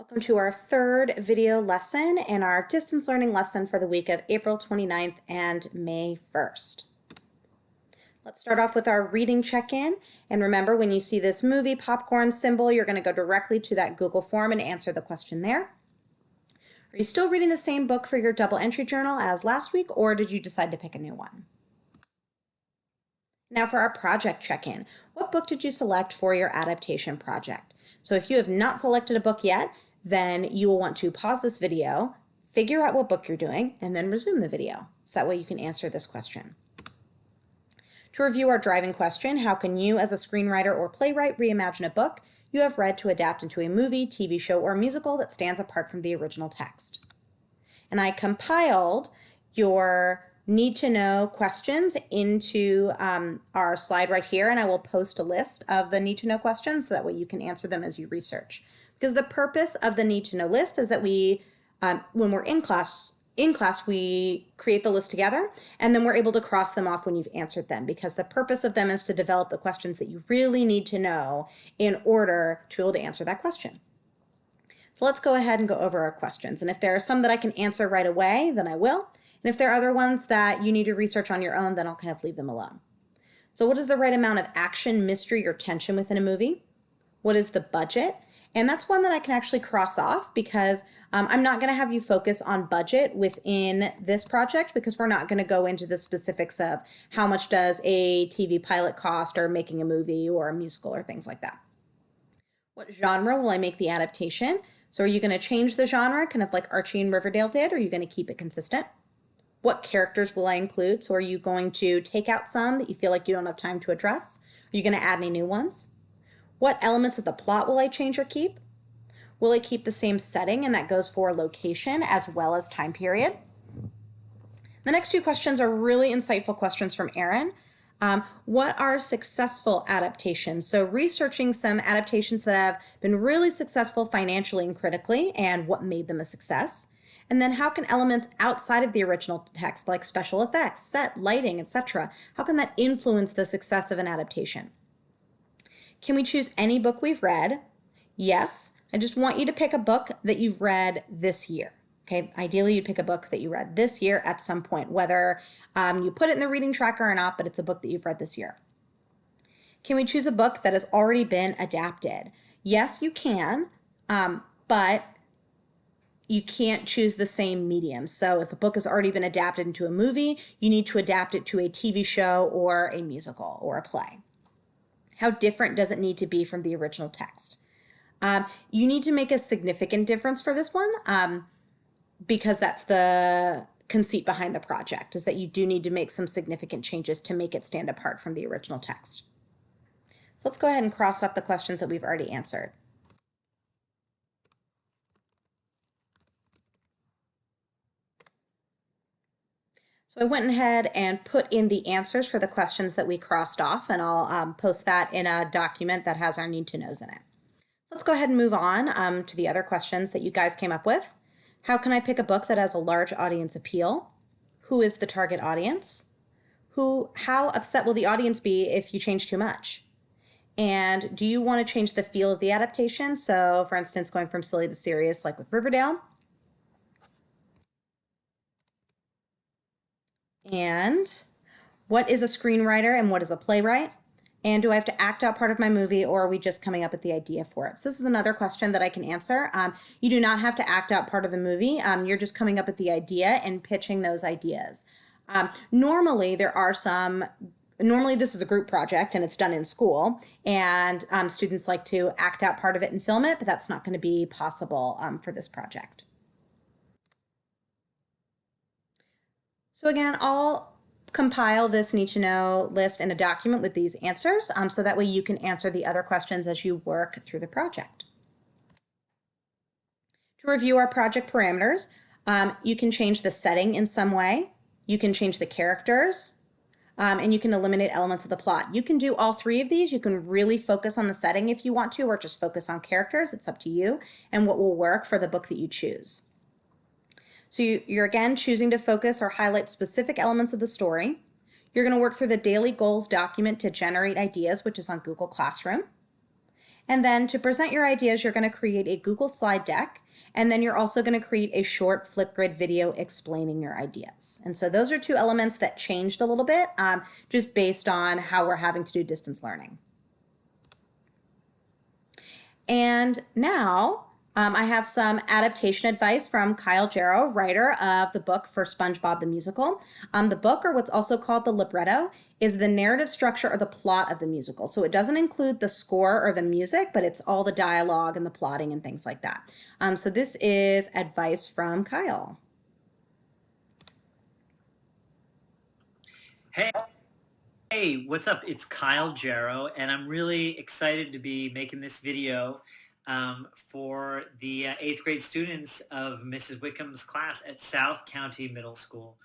Welcome to our third video lesson and our distance learning lesson for the week of April 29th and May 1st. Let's start off with our reading check-in. And remember, when you see this movie popcorn symbol, you're going to go directly to that Google form and answer the question there. Are you still reading the same book for your double entry journal as last week, or did you decide to pick a new one? Now for our project check-in. What book did you select for your adaptation project? So if you have not selected a book yet, then you will want to pause this video, figure out what book you're doing, and then resume the video. So that way you can answer this question. To review our driving question, how can you as a screenwriter or playwright reimagine a book you have read to adapt into a movie, TV show, or musical that stands apart from the original text? And I compiled your need to know questions into our slide right here, and I will post a list of the need to know questions so that way you can answer them as you research. Because the purpose of the need to know list is that we, when we're in class, we create the list together, and then we're able to cross them off when you've answered them, because the purpose of them is to develop the questions that you really need to know in order to be able to answer that question. So let's go ahead and go over our questions. And if there are some that I can answer right away, then I will. And if there are other ones that you need to research on your own, then I'll kind of leave them alone. So what is the right amount of action, mystery, or tension within a movie? What is the budget? And that's one that I can actually cross off, because I'm not going to have you focus on budget within this project, because we're not going to go into the specifics of how much does a TV pilot cost, or making a movie or a musical or things like that. What genre will I make the adaptation? So are you going to change the genre, kind of like Archie and Riverdale did, or are you going to keep it consistent? What characters will I include? So are you going to take out some that you feel like you don't have time to address? Are you going to add any new ones? What elements of the plot will I change or keep? Will I keep the same setting, and that goes for location as well as time period? The next two questions are really insightful questions from Erin. What are successful adaptations? So researching some adaptations that have been really successful financially and critically, and what made them a success. And then how can elements outside of the original text, like special effects, set, lighting, etc., how can that influence the success of an adaptation? Can we choose any book we've read? Yes. I just want you to pick a book that you've read this year. Okay, ideally you pick a book that you read this year at some point, whether you put it in the reading tracker or not, but it's a book that you've read this year. Can we choose a book that has already been adapted? Yes, you can, but you can't choose the same medium. So if a book has already been adapted into a movie, you need to adapt it to a TV show or a musical or a play. How different does it need to be from the original text? You need to make a significant difference for this one, because that's the conceit behind the project, is that you do need to make some significant changes to make it stand apart from the original text. So let's go ahead and cross off the questions that we've already answered. So I went ahead and put in the answers for the questions that we crossed off, and I'll post that in a document that has our need to knows in it. Let's go ahead and move on to the other questions that you guys came up with. How can I pick a book that has a large audience appeal? Who is the target audience? How upset will the audience be if you change too much? And do you want to change the feel of the adaptation? So for instance, going from silly to serious, like with Riverdale. And what is a screenwriter and what is a playwright? And do I have to act out part of my movie, or are we just coming up with the idea for it? So this is another question that I can answer. You do not have to act out part of the movie. You're just coming up with the idea and pitching those ideas. Normally this is a group project and it's done in school, and students like to act out part of it and film it, but that's not going to be possible for this project. So again, I'll compile this need to know list in a document with these answers, so that way you can answer the other questions as you work through the project. To review our project parameters, you can change the setting in some way, you can change the characters, and you can eliminate elements of the plot. You can do all three of these. You can really focus on the setting if you want to, or just focus on characters. It's up to you and what will work for the book that you choose. So you're again choosing to focus or highlight specific elements of the story. You're going to work through the daily goals document to generate ideas, which is on Google Classroom. And then to present your ideas, you're going to create a Google slide deck. And then you're also going to create a short Flipgrid video explaining your ideas. And so those are two elements that changed a little bit just based on how we're having to do distance learning. And now I have some adaptation advice from Kyle Jarrow, writer of the book for SpongeBob the Musical. The book, or what's also called the libretto, is the narrative structure or the plot of the musical. So it doesn't include the score or the music, but it's all the dialogue and the plotting and things like that. So this is advice from Kyle. Hey, what's up? It's Kyle Jarrow, and I'm really excited to be making this video for the 8th grade students of Mrs. Wickham's class at South County Middle School.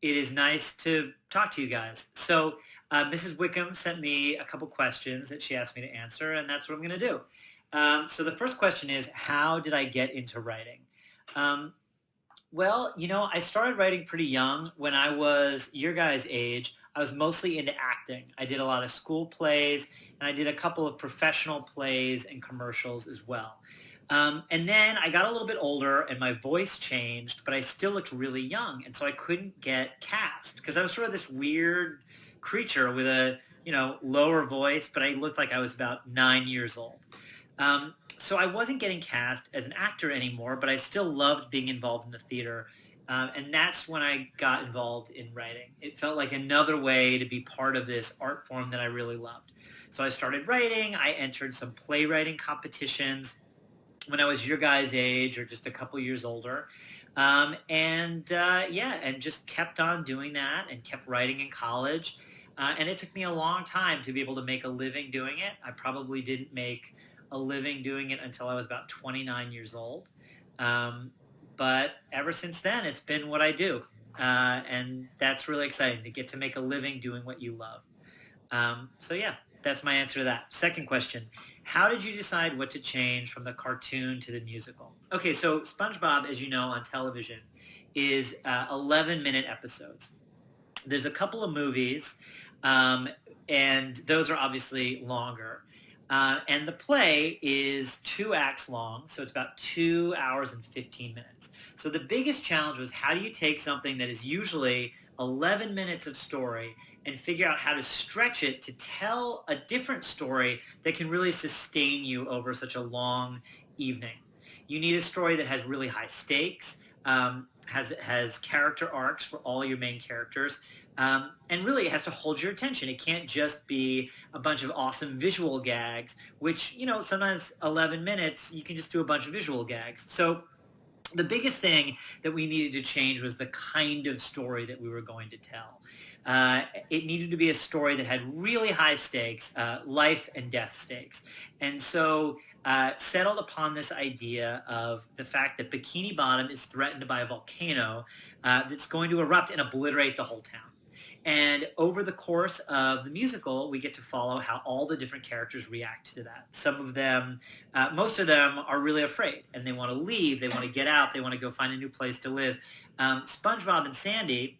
It is nice to talk to you guys. So Mrs. Wickham sent me a couple questions that she asked me to answer, and that's what I'm going to do. So the first question is, how did I get into writing? Well, I started writing pretty young. When I was your guys' age, I was mostly into acting. I did a lot of school plays, and I did a couple of professional plays and commercials as well. And then I got a little bit older, and my voice changed, but I still looked really young, and so I couldn't get cast because I was sort of this weird creature with a, lower voice, but I looked like I was about 9 years old. So I wasn't getting cast as an actor anymore, but I still loved being involved in the theater. And that's when I got involved in writing. It felt like another way to be part of this art form that I really loved. So I started writing. I entered some playwriting competitions when I was your guys' age or just a couple years older. And just kept on doing that and kept writing in college. And it took me a long time to be able to make a living doing it. I probably didn't make a living doing it until I was about 29 years old. But ever since then, it's been what I do. And that's really exciting to get to make a living doing what you love. That's my answer to that. Second question, how did you decide what to change from the cartoon to the musical? Okay, so SpongeBob, as you know, on television is 11-minute episodes. There's a couple of movies, and those are obviously longer. And the play is 2 acts long, so it's about 2 hours and 15 minutes. So the biggest challenge was, how do you take something that is usually 11 minutes of story and figure out how to stretch it to tell a different story that can really sustain you over such a long evening? You need a story that has really high stakes, has character arcs for all your main characters, and really it has to hold your attention. It can't just be a bunch of awesome visual gags, which, sometimes 11 minutes, you can just do a bunch of visual gags. So the biggest thing that we needed to change was the kind of story that we were going to tell. It needed to be a story that had really high stakes, life and death stakes. And so settled upon this idea of the fact that Bikini Bottom is threatened by a volcano that's going to erupt and obliterate the whole town. And over the course of the musical, we get to follow how all the different characters react to that. Some of them, most of them are really afraid, and they want to leave, they want to get out, they want to go find a new place to live. SpongeBob and Sandy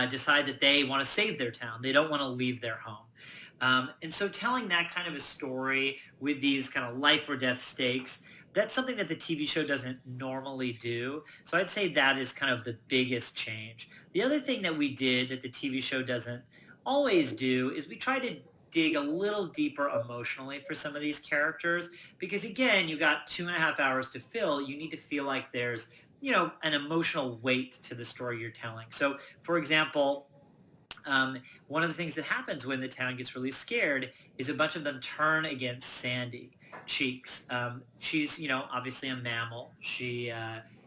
decide that they want to save their town. They don't want to leave their home. And so telling that kind of a story with these kind of life or death stakes, that's something that the TV show doesn't normally do. So I'd say that is kind of the biggest change. The other thing that we did that the TV show doesn't always do is we try to dig a little deeper emotionally for some of these characters, because again, you got 2.5 hours to fill. You need to feel like there's, an emotional weight to the story you're telling. So for example, one of the things that happens when the town gets really scared is a bunch of them turn against Sandy Cheeks. She's, obviously a mammal. She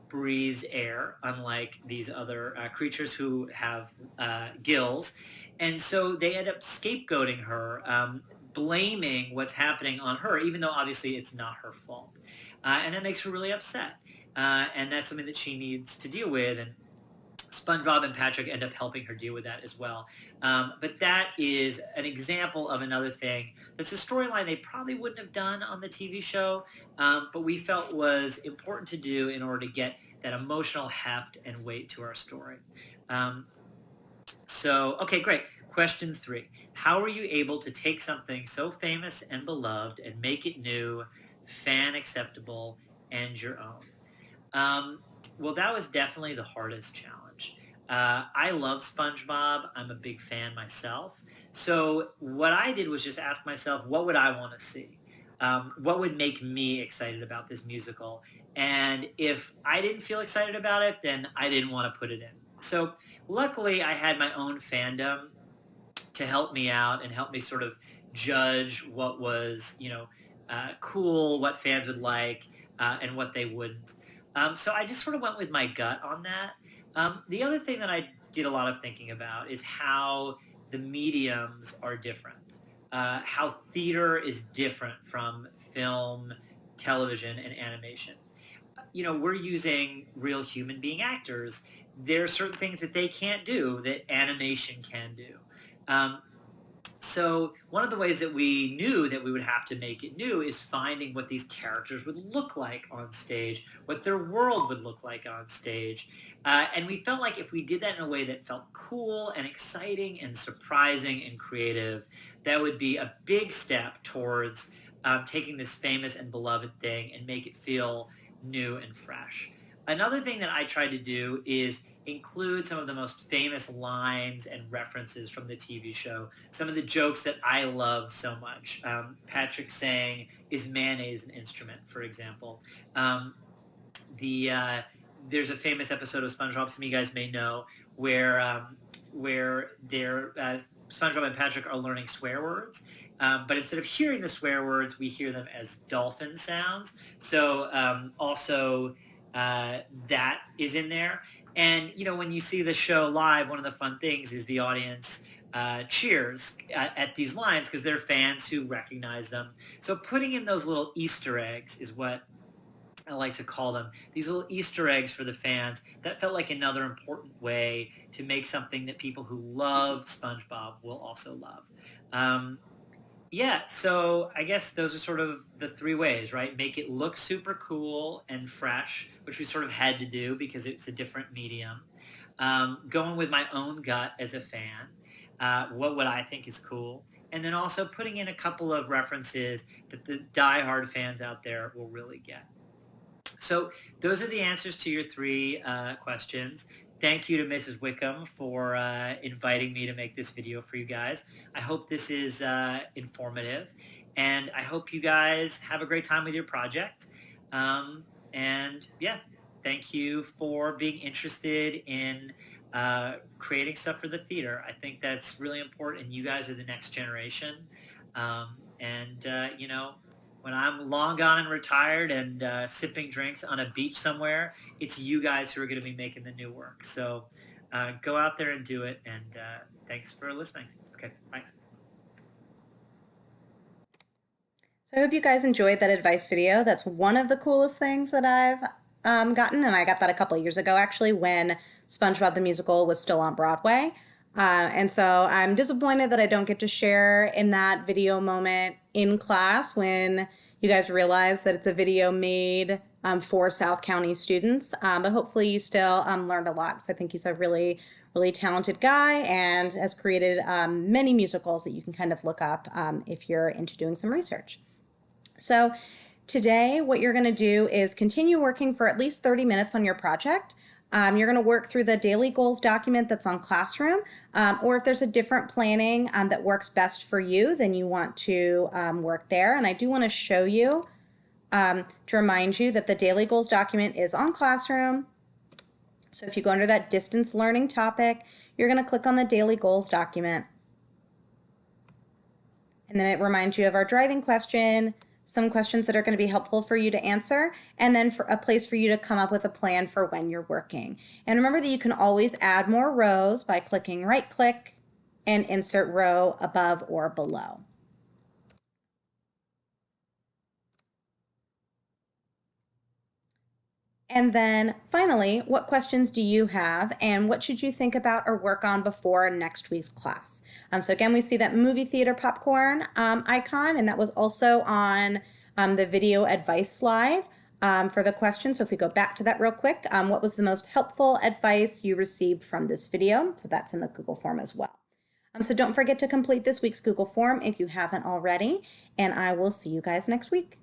breathes air, unlike these other creatures who have gills. And so they end up scapegoating her, blaming what's happening on her, even though obviously it's not her fault. And that makes her really upset. And that's something that she needs to deal with. And SpongeBob and Patrick end up helping her deal with that as well. But that is an example of another thing that's a storyline they probably wouldn't have done on the TV show, but we felt was important to do in order to get that emotional heft and weight to our story. Okay, great. Question 3. How are you able to take something so famous and beloved and make it new, fan acceptable, and your own? Um, well, that was definitely the hardest challenge. I love SpongeBob. I'm a big fan myself. So what I did was just ask myself, what would I want to see? What would make me excited about this musical? And if I didn't feel excited about it, then I didn't want to put it in. So luckily, I had my own fandom to help me out and help me sort of judge what was, cool, what fans would like, and what they wouldn't. So I just sort of went with my gut on that. The other thing that I did a lot of thinking about is how the mediums are different, how theater is different from film, television, and animation. We're using real human being actors. There are certain things that they can't do that animation can do. Um, so one of the ways that we knew that we would have to make it new is finding what these characters would look like on stage, what their world would look like on stage. And we felt like if we did that in a way that felt cool and exciting and surprising and creative, that would be a big step towards taking this famous and beloved thing and make it feel new and fresh. Another thing that I tried to do is include some of the most famous lines and references from the TV show, some of the jokes that I love so much. Patrick saying, "Is mayonnaise an instrument?" for example. Um, there's a famous episode of SpongeBob, some of you guys may know, where SpongeBob and Patrick are learning swear words. But instead of hearing the swear words, we hear them as dolphin sounds. So also that is in there. And, when you see the show live, one of the fun things is the audience cheers at these lines because they're fans who recognize them. So putting in those little Easter eggs is what I like to call them, these little Easter eggs for the fans. That felt like another important way to make something that people who love SpongeBob will also love. Um, yeah, so I guess those are sort of the three ways, right? Make it look super cool and fresh, which we sort of had to do because it's a different medium. Going with my own gut as a fan, what would I think is cool? And then also putting in a couple of references that the diehard fans out there will really get. So those are the answers to your three questions. Thank you to Mrs. Wickham for inviting me to make this video for you guys. I hope this is informative, and I hope you guys have a great time with your project. And yeah, thank you for being interested in creating stuff for the theater. I think that's really important, and you guys are the next generation. And when I'm long gone and retired and sipping drinks on a beach somewhere, it's you guys who are going to be making the new work. So go out there and do it. And thanks for listening. Okay, bye. So I hope you guys enjoyed that advice video. That's one of the coolest things that I've gotten, and I got that a couple of years ago actually when SpongeBob the Musical was still on Broadway. And so I'm disappointed that I don't get to share in that video moment in class when you guys realize that it's a video made for South County students. But hopefully you still learned a lot because I think he's a really, really talented guy and has created many musicals that you can kind of look up if you're into doing some research. So today what you're going to do is continue working for at least 30 minutes on your project. You're going to work through the daily goals document that's on Classroom, or if there's a different planning that works best for you, then you want to work there. And I do want to show you to remind you that the daily goals document is on Classroom. So if you go under that distance learning topic, you're going to click on the daily goals document. And then it reminds you of our driving question, some questions that are going to be helpful for you to answer, and then for a place for you to come up with a plan for when you're working. And remember that you can always add more rows by clicking right click and insert row above or below. And then finally, what questions do you have and what should you think about or work on before next week's class? So again, we see that movie theater popcorn icon, and that was also on the video advice slide for the question. So if we go back to that real quick, what was the most helpful advice you received from this video? So that's in the Google form as well. So don't forget to complete this week's Google form if you haven't already, and I will see you guys next week.